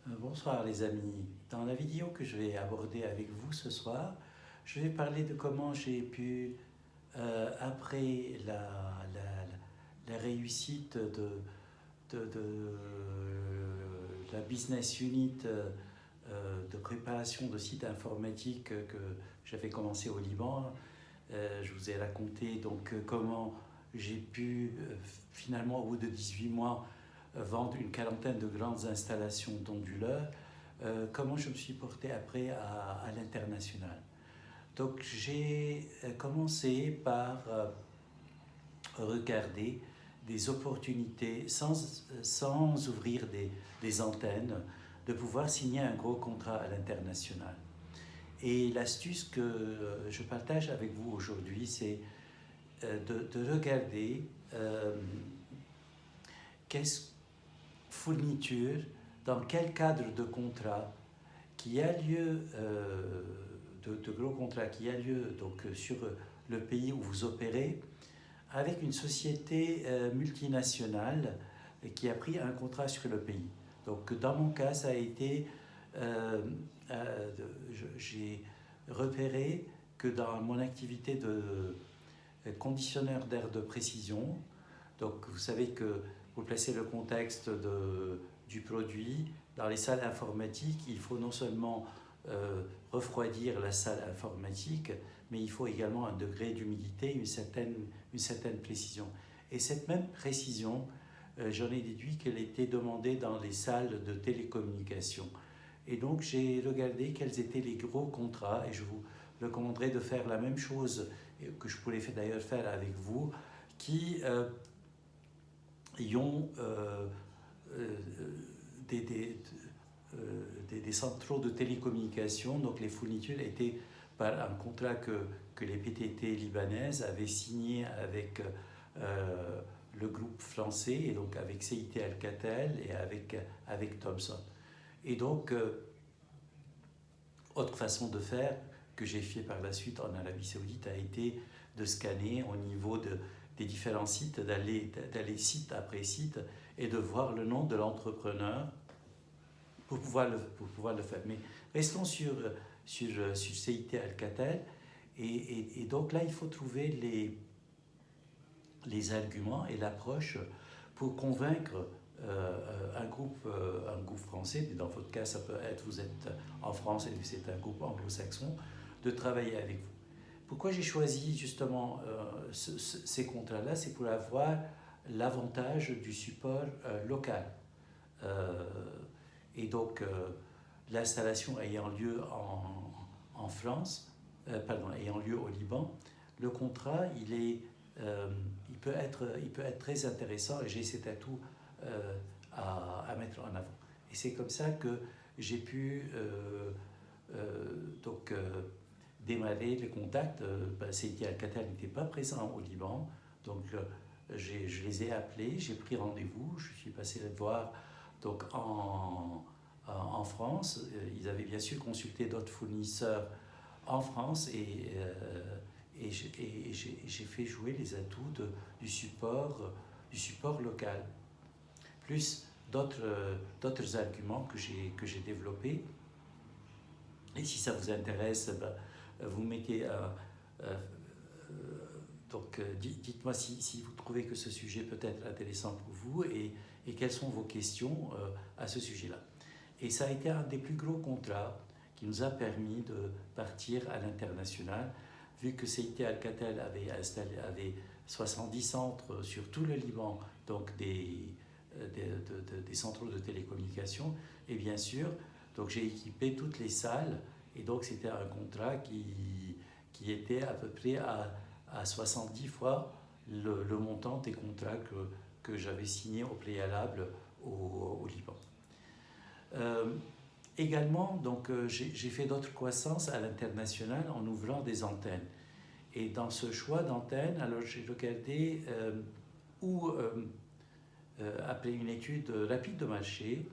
Bonsoir les amis. Dans la vidéo que je vais aborder avec vous ce soir, je vais parler de comment j'ai pu, après la réussite de la business unit de préparation de sites informatiques que j'avais commencé au Liban, je vous ai raconté comment j'ai pu finalement au bout de 18 mois vendre une quarantaine de grandes installations d'onduleurs, comment je me suis porté après à l'international. Donc j'ai commencé par regarder des opportunités sans ouvrir des antennes, de pouvoir signer un gros contrat à l'international. Et l'astuce que je partage avec vous aujourd'hui, c'est de regarder quelle fourniture, dans quel cadre de contrat qui a lieu, de gros contrats qui a lieu sur le pays où vous opérez, avec une société multinationale qui a pris un contrat sur le pays. Donc dans mon cas, ça a été, j'ai repéré que dans mon activité de conditionneur d'air de précision, donc vous savez que vous placez le contexte du produit, dans les salles informatiques, il faut non seulement refroidir la salle informatique, mais il faut également un degré d'humidité, une certaine précision. Et cette même précision, j'en ai déduit qu'elle était demandée dans les salles de télécommunication. Et donc j'ai regardé quels étaient les gros contrats, et je vous recommanderais de faire la même chose, que je pourrais d'ailleurs faire avec vous, qui ont des centraux de télécommunication. Donc les fournitures étaient par un contrat que les PTT libanaises avaient signé avec le groupe français, et donc avec CIT Alcatel et avec Thomson. Et donc, autre façon de faire que j'ai fait par la suite en Arabie Saoudite a été de scanner au niveau des différents sites, d'aller site après site et de voir le nom de l'entrepreneur pour pouvoir le faire. Mais restons sur CIT Alcatel. Et donc là, il faut trouver les arguments et l'approche pour convaincre un groupe français, mais dans votre cas, ça peut être, vous êtes en France et c'est un groupe anglo-saxon, de travailler avec vous. Pourquoi j'ai choisi justement ces contrats-là? C'est pour avoir l'avantage du support local. Et donc, l'installation ayant lieu en France, ayant lieu au Liban, le contrat, il peut être très intéressant, et j'ai cet atout à mettre en avant. Et c'est comme ça que j'ai pu démarrer les contacts. CIT Alcatel n'était pas présent au Liban, donc je les ai appelés, j'ai pris rendez-vous, je suis passé les voir donc en France. Ils avaient bien sûr consulté d'autres fournisseurs en France, et j'ai fait jouer les atouts du support local, plus d'autres arguments que j'ai développés. Et si ça vous intéresse, vous mettez dites-moi si vous trouvez que ce sujet peut être intéressant pour vous, et quelles sont vos questions à ce sujet-là. Et ça a été un des plus gros contrats qui nous a permis de partir à l'international, vu que CIT Alcatel avait 70 centres sur tout le Liban, donc des centraux de télécommunication. Et bien sûr, donc j'ai équipé toutes les salles, et donc c'était un contrat qui était à peu près à 70 fois le montant des contrats que j'avais signés au préalable au Liban. Également, j'ai fait d'autres croissances à l'international en ouvrant des antennes. Et dans ce choix d'antennes, alors j'ai regardé après une étude rapide de marché,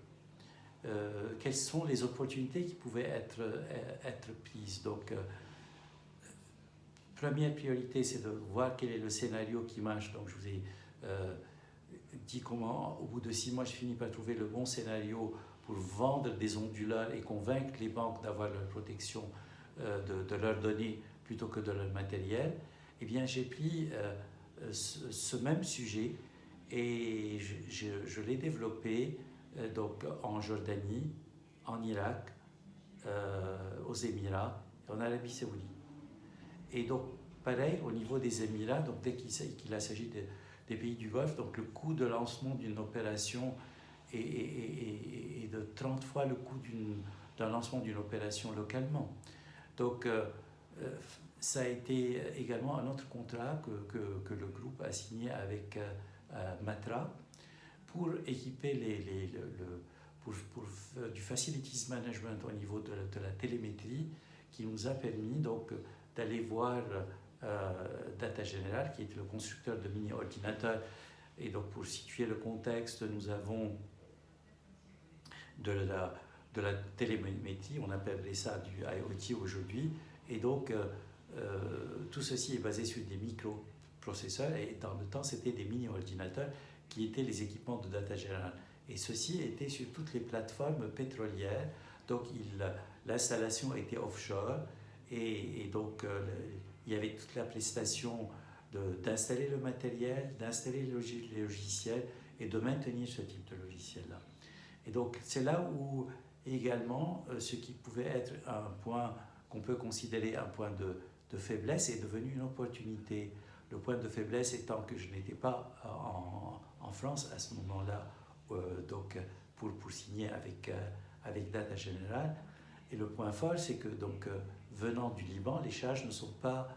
quelles sont les opportunités qui pouvaient être prises. Donc, première priorité, c'est de voir quel est le scénario qui marche. Donc, je vous ai dit comment, au bout de 6 mois, je finis par trouver le bon scénario pour vendre des onduleurs et convaincre les banques d'avoir leur protection de leurs données plutôt que de leur matériel, eh bien j'ai pris ce même sujet et je l'ai développé donc en Jordanie, en Irak, aux Émirats et en Arabie Saoudite. Et donc, pareil, au niveau des Émirats, donc dès qu'il s'agit des pays du Golfe, donc le coût de lancement d'une opération est de 30 fois le coût d'un lancement d'une opération localement. Donc, ça a été également un autre contrat que le groupe a signé avec Matra pour équiper pour du facilities management au niveau de la télémétrie, qui nous a permis donc d'aller voir Data General, qui est le constructeur de mini-ordinateurs. Et donc pour situer le contexte, nous avons de la télémétrie, on appellerait ça du IoT aujourd'hui. Et donc tout ceci est basé sur des microprocesseurs, et dans le temps c'était des mini-ordinateurs qui étaient les équipements de Data General. Et ceci était sur toutes les plateformes pétrolières, donc l'installation était offshore, et donc il y avait toute la prestation d'installer le matériel, d'installer les logiciels et de maintenir ce type de logiciel-là. Et donc c'est là où également ce qui pouvait être un point qu'on peut considérer un point de faiblesse est devenu une opportunité. Le point de faiblesse étant que je n'étais pas en France à ce moment-là, donc pour signer avec Data General. Et le point fort, c'est que donc, venant du Liban, les charges ne sont pas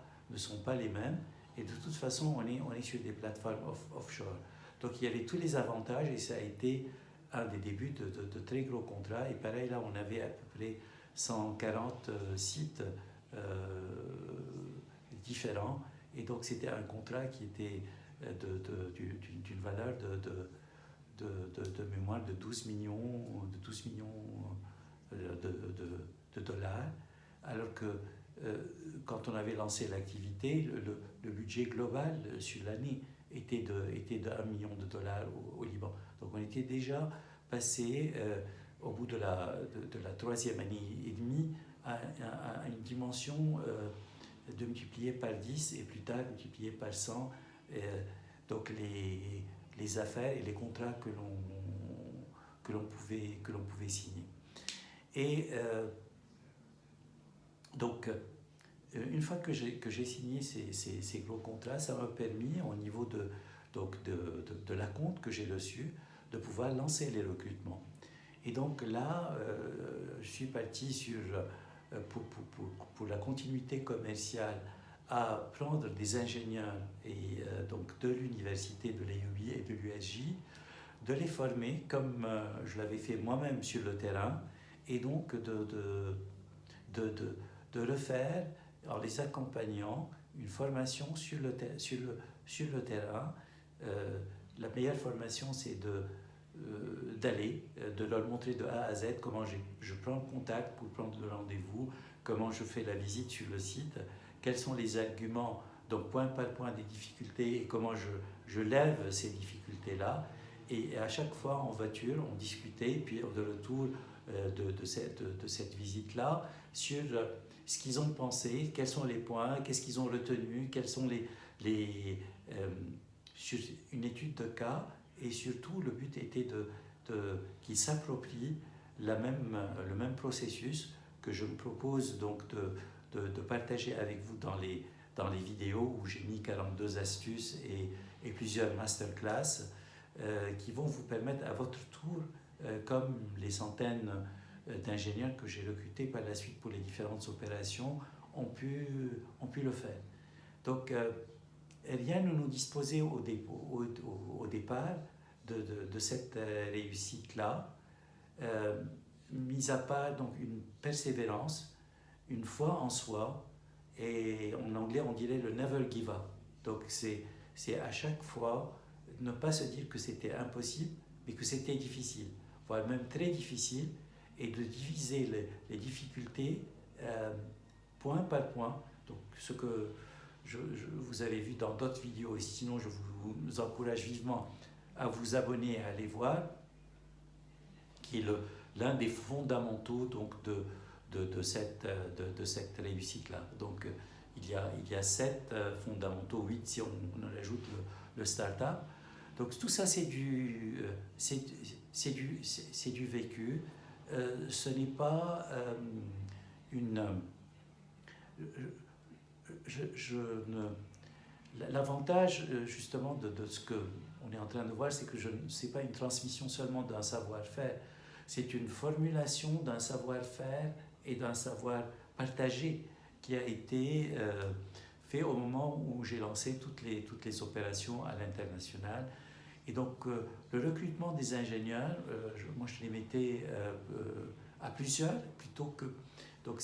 les mêmes. Et de toute façon, on est sur des plateformes offshore. Donc il y avait tous les avantages, et ça a été un des débuts de très gros contrats. Et pareil, là, on avait à peu près 140 sites différents. Et donc c'était un contrat qui était d'une valeur de mémoire de 12 millions de dollars, alors que quand on avait lancé l'activité, le budget global sur l'année était de 1 million de dollars au Liban. Donc on était déjà passé au bout de la troisième année et demie à une dimension de multiplier par 10 et plus tard multiplier par 100 donc les affaires et les contrats que l'on pouvait signer. Et donc une fois que j'ai signé ces gros contrats, ça m'a permis au niveau de la compte que j'ai reçue de pouvoir lancer les recrutements. Et donc là, je suis parti pour la continuité commerciale à prendre des ingénieurs donc de l'université de l'EUI et de l'USJ, de les former comme je l'avais fait moi-même sur le terrain, et donc de refaire, en les accompagnant, une formation sur le terrain. La meilleure formation, c'est de leur montrer de A à Z comment je prends contact pour prendre le rendez-vous, comment je fais la visite sur le site, quels sont les arguments, donc point par point des difficultés, et comment je lève ces difficultés-là. Et à chaque fois en voiture, on discutait, puis de retour de cette visite-là, sur ce qu'ils ont pensé, quels sont les points, qu'est-ce qu'ils ont retenu, quels sont sur une étude de cas. Et surtout, le but était qu'ils s'approprient le même processus que je me propose donc de partager avec vous dans les vidéos, où j'ai mis 42 astuces et plusieurs masterclass qui vont vous permettre à votre tour, comme les centaines d'ingénieurs que j'ai recrutés par la suite pour les différentes opérations, ont pu le faire. Donc, rien ne nous disposait au départ de cette réussite-là, mis à part donc une persévérance, une foi en soi, et en anglais on dirait le never give up. Donc c'est à chaque fois ne pas se dire que c'était impossible, mais que c'était difficile, voire même très difficile, et de diviser les difficultés point par point. Donc ce que vous avez vu dans d'autres vidéos, et sinon je vous encourage vivement à vous abonner et à aller voir, qui est l'un des fondamentaux donc, de cette réussite-là. Donc il y a 7 fondamentaux, 8 si on ajoute le start-up. Donc tout ça c'est du vécu. Ce n'est pas une... L'avantage justement de ce qu'on est en train de voir, c'est que ce n'est pas une transmission seulement d'un savoir-faire, c'est une formulation d'un savoir-faire et d'un savoir partagé qui a été fait au moment où j'ai lancé toutes les opérations à l'international. Et donc le recrutement des ingénieurs, moi je les mettais à plusieurs plutôt que... Donc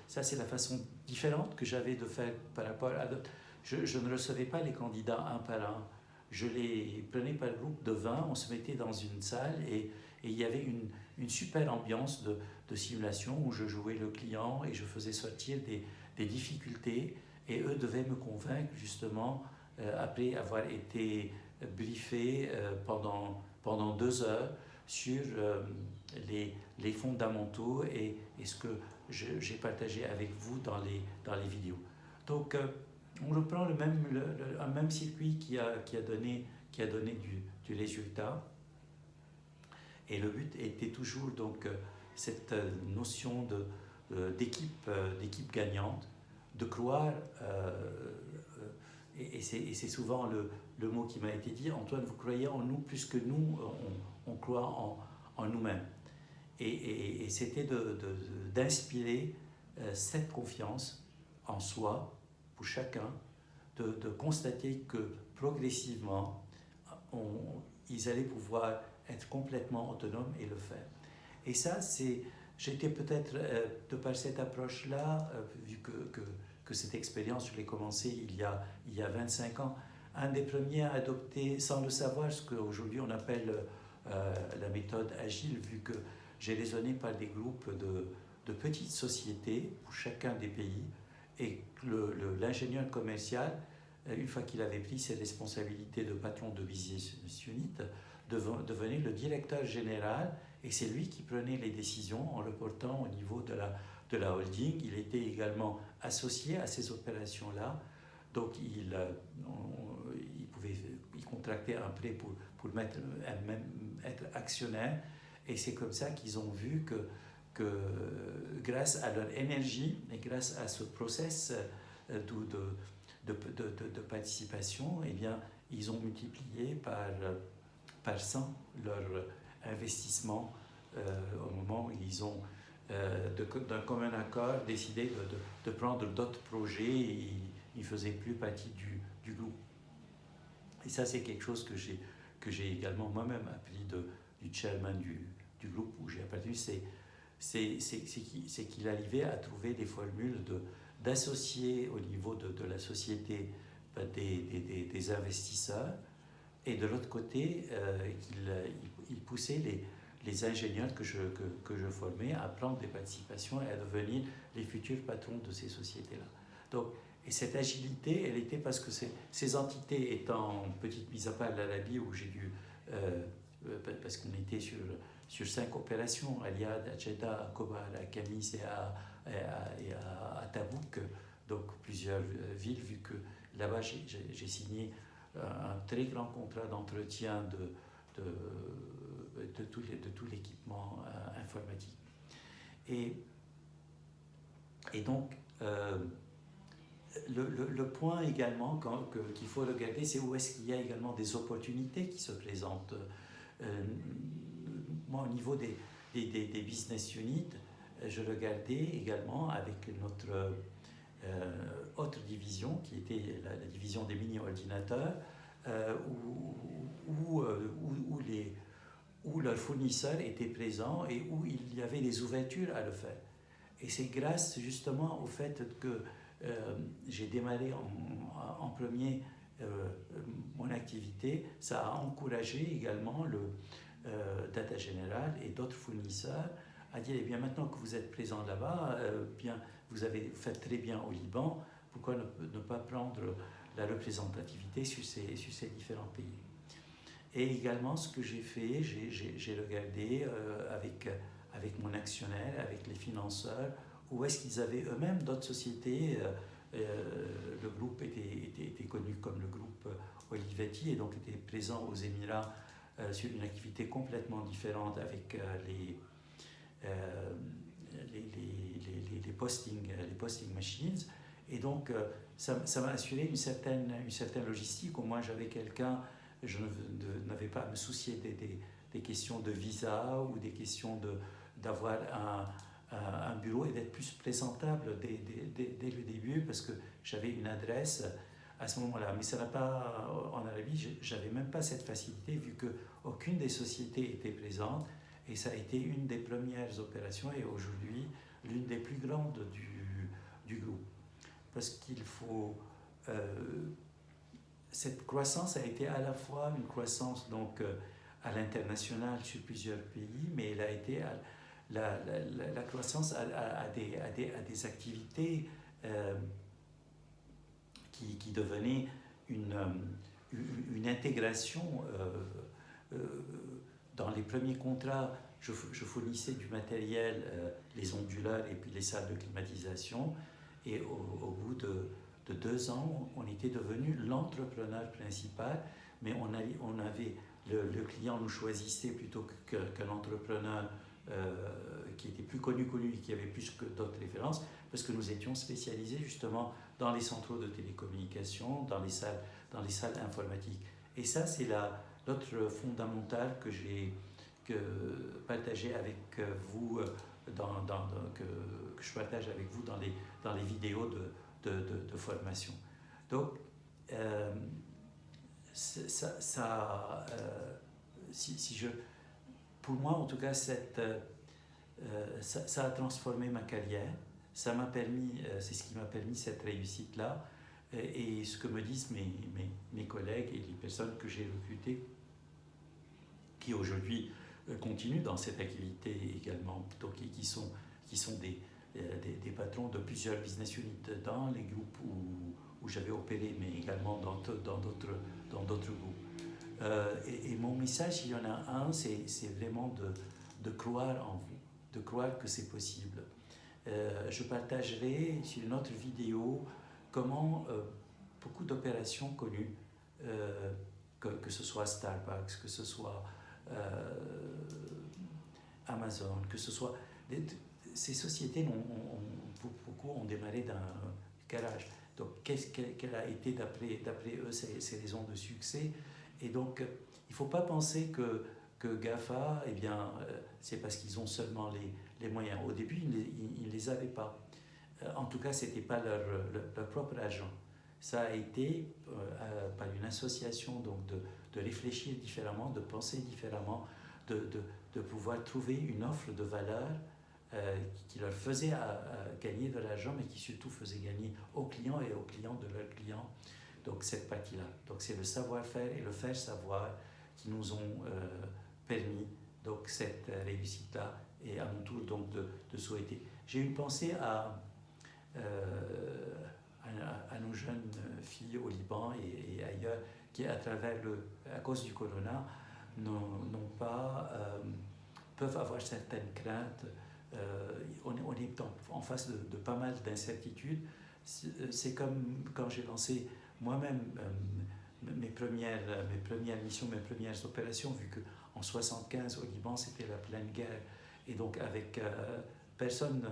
ça c'est la façon différente que j'avais de faire par rapport à d'autres. Je ne recevais pas les candidats un par un. Je les prenais par groupe de 20, on se mettait dans une salle et il y avait une super ambiance de simulation où je jouais le client et je faisais sortir des difficultés et eux devaient me convaincre justement après avoir été briefés pendant 2 heures sur les fondamentaux et ce que j'ai partagé avec vous dans les vidéos. Donc on reprend un même circuit qui a donné du résultat. Et le but était toujours donc cette notion d'équipe gagnante, de croire, et c'est souvent le mot qui m'a été dit, Antoine, vous croyez en nous plus que nous, on croit en nous-mêmes. Et c'était d'inspirer cette confiance en soi pour chacun, de constater que progressivement, ils allaient pouvoir être complètement autonomes et le faire. Et ça, j'étais peut-être, de par cette approche-là, vu que cette expérience, je l'ai commencée il y a 25 ans, un des premiers à adopter, sans le savoir, ce qu'aujourd'hui on appelle la méthode agile, vu que j'ai raisonné par des groupes de petites sociétés pour chacun des pays, et l'ingénieur commercial, une fois qu'il avait pris ses responsabilités de patron de business unit, devenait le directeur général, et c'est lui qui prenait les décisions en reportant au niveau de la holding. Il était également associé à ces opérations-là, donc il contractait un prêt pour même être actionnaire, et c'est comme ça qu'ils ont vu que grâce à leur énergie et grâce à ce process de participation, eh bien, ils ont multiplié par 100 leur investissement au moment où ils ont, d'un commun accord, décidé de prendre d'autres projets et ils ne faisaient plus partie du groupe. Et ça, c'est quelque chose que j'ai également moi-même appris du chairman du groupe où j'ai appartenu, c'est qu'il arrivait à trouver des formules d'associer au niveau de la société des investisseurs, et de l'autre côté, il poussait les ingénieurs que je formais à prendre des participations et à devenir les futurs patrons de ces sociétés-là. Donc, et cette agilité, elle était parce que ces entités étant petites, mis à part l'Arabie où j'ai dû, parce qu'on était sur 5 opérations, à Riyad, à Jeddah, à Kobar, à Kamis et à Tabouk, donc plusieurs villes, vu que là-bas j'ai signé un très grand contrat d'entretien de tout l'équipement informatique. Et donc, le point également qu'il faut regarder, c'est où est-ce qu'il y a également des opportunités qui se présentent. Moi, au niveau des business units, je regardais également avec notre autre division, qui était la division des mini-ordinateurs, où leurs fournisseurs étaient présents et où il y avait des ouvertures à le faire. Et c'est grâce justement au fait que j'ai démarré en premier mon activité, ça a encouragé également le Data General et d'autres fournisseurs à dire, eh bien maintenant que vous êtes présent là-bas, bien, vous avez fait très bien au Liban, pourquoi ne pas prendre la représentativité sur ces différents pays. Et également, ce que j'ai fait, j'ai regardé avec avec mon actionnaire, avec les financeurs, ou est-ce qu'ils avaient eux-mêmes d'autres sociétés. Le groupe était connu comme le groupe Olivetti et donc était présent aux Émirats sur une activité complètement différente avec les posting machines. Et donc, ça m'a assuré une certaine logistique. Au moins, j'avais quelqu'un, je n'avais pas à me soucier des questions de visa ou des questions d'avoir un bureau et d'être plus présentable dès le début parce que j'avais une adresse à ce moment-là. Mais ça n'a pas, en Arabie, j'avais même pas cette facilité vu qu'aucune des sociétés était présente et ça a été une des premières opérations et aujourd'hui l'une des plus grandes du groupe. Parce qu'il faut... cette croissance a été à la fois une croissance donc, à l'international sur plusieurs pays, mais elle a été... La croissance a des activités qui devenaient une intégration. Dans les premiers contrats, je fournissais du matériel, les onduleurs et puis les salles de climatisation. Et au bout de 2 ans, on était devenu l'entrepreneur principal, mais on avait le client nous choisissait plutôt que l'entrepreneur qui était plus connu que lui, qui avait plus que d'autres références, parce que nous étions spécialisés justement dans les centraux de télécommunication, dans les salles informatiques. Et ça, c'est l'autre fondamental que j'ai partagé avec vous, que je partage avec vous dans les vidéos de formation. Donc, pour moi, en tout cas, ça a transformé ma carrière. Ça m'a permis, c'est ce qui m'a permis cette réussite-là. Et ce que me disent mes collègues et les personnes que j'ai recrutées, qui aujourd'hui continuent dans cette activité également, donc, qui sont des patrons de plusieurs business units dans les groupes où j'avais opéré, mais également dans d'autres groupes. Et mon message, il y en a un, c'est vraiment de croire en vous, de croire que c'est possible. Je partagerai sur une autre vidéo comment beaucoup d'opérations connues, que ce soit Starbucks, que ce soit Amazon, que ce soit... Ces sociétés, beaucoup ont démarré d'un garage. Donc, quelle a été, d'après eux, ces raisons de succès? Et donc, il ne faut pas penser que GAFA, eh bien, c'est parce qu'ils ont seulement les moyens. Au début, ils ne les avaient pas. En tout cas, ce n'était pas leur propre argent. Ça a été par une association donc de réfléchir différemment, de penser différemment, de pouvoir trouver une offre de valeur qui leur faisait gagner de l'argent, mais qui surtout faisait gagner aux clients et aux clients de leurs clients. Donc cette partie-là. Donc c'est le savoir-faire et le faire savoir qui nous ont permis donc cette réussite-là et à mon tour donc de souhaiter. J'ai une pensée à nos jeunes filles au Liban et ailleurs qui à cause du corona peuvent avoir certaines craintes. On est en face de pas mal d'incertitudes. C'est comme quand j'ai lancé moi-même mes premières missions, mes premières opérations, vu qu'en 1975 au Liban c'était la pleine guerre et donc avec personne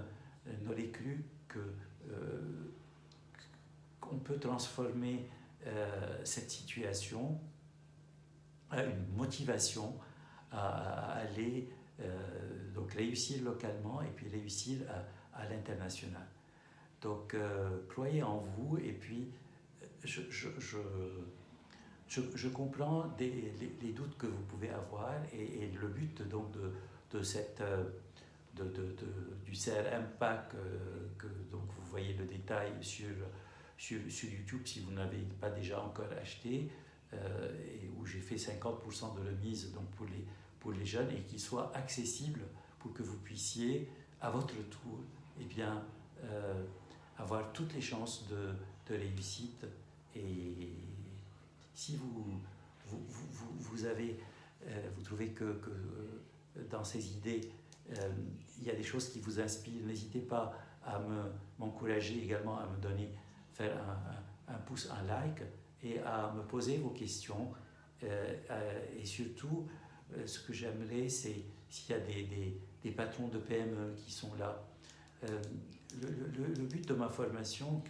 n'aurait cru qu'on peut transformer cette situation à une motivation à aller donc réussir localement et puis réussir à l'international. Donc croyez en vous et puis je comprends les doutes que vous pouvez avoir et le but donc de cette du CRM Pack que donc vous voyez le détail sur YouTube si vous n'avez pas déjà encore acheté et où j'ai fait 50% de remise donc pour les jeunes et qui soit accessible pour que vous puissiez à votre tour eh bien, avoir toutes les chances de réussite. Et si vous trouvez que dans ces idées il y a des choses qui vous inspirent, n'hésitez pas à m'encourager également, à me donner, faire un pouce, un like, et à me poser vos questions. Et surtout, ce que j'aimerais, c'est s'il y a des patrons de PME qui sont là. Le but de ma formation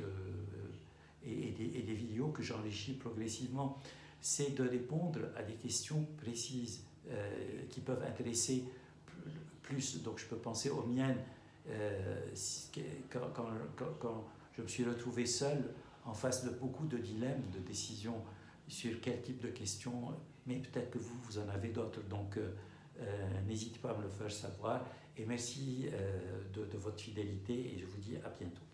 et des vidéos que j'enrichis progressivement, c'est de répondre à des questions précises qui peuvent intéresser plus. Donc je peux penser aux miennes. Quand je me suis retrouvé seul en face de beaucoup de dilemmes, de décisions sur quel type de questions, mais peut-être que vous en avez d'autres. Donc n'hésitez pas à me le faire savoir. Et merci de votre fidélité et je vous dis à bientôt.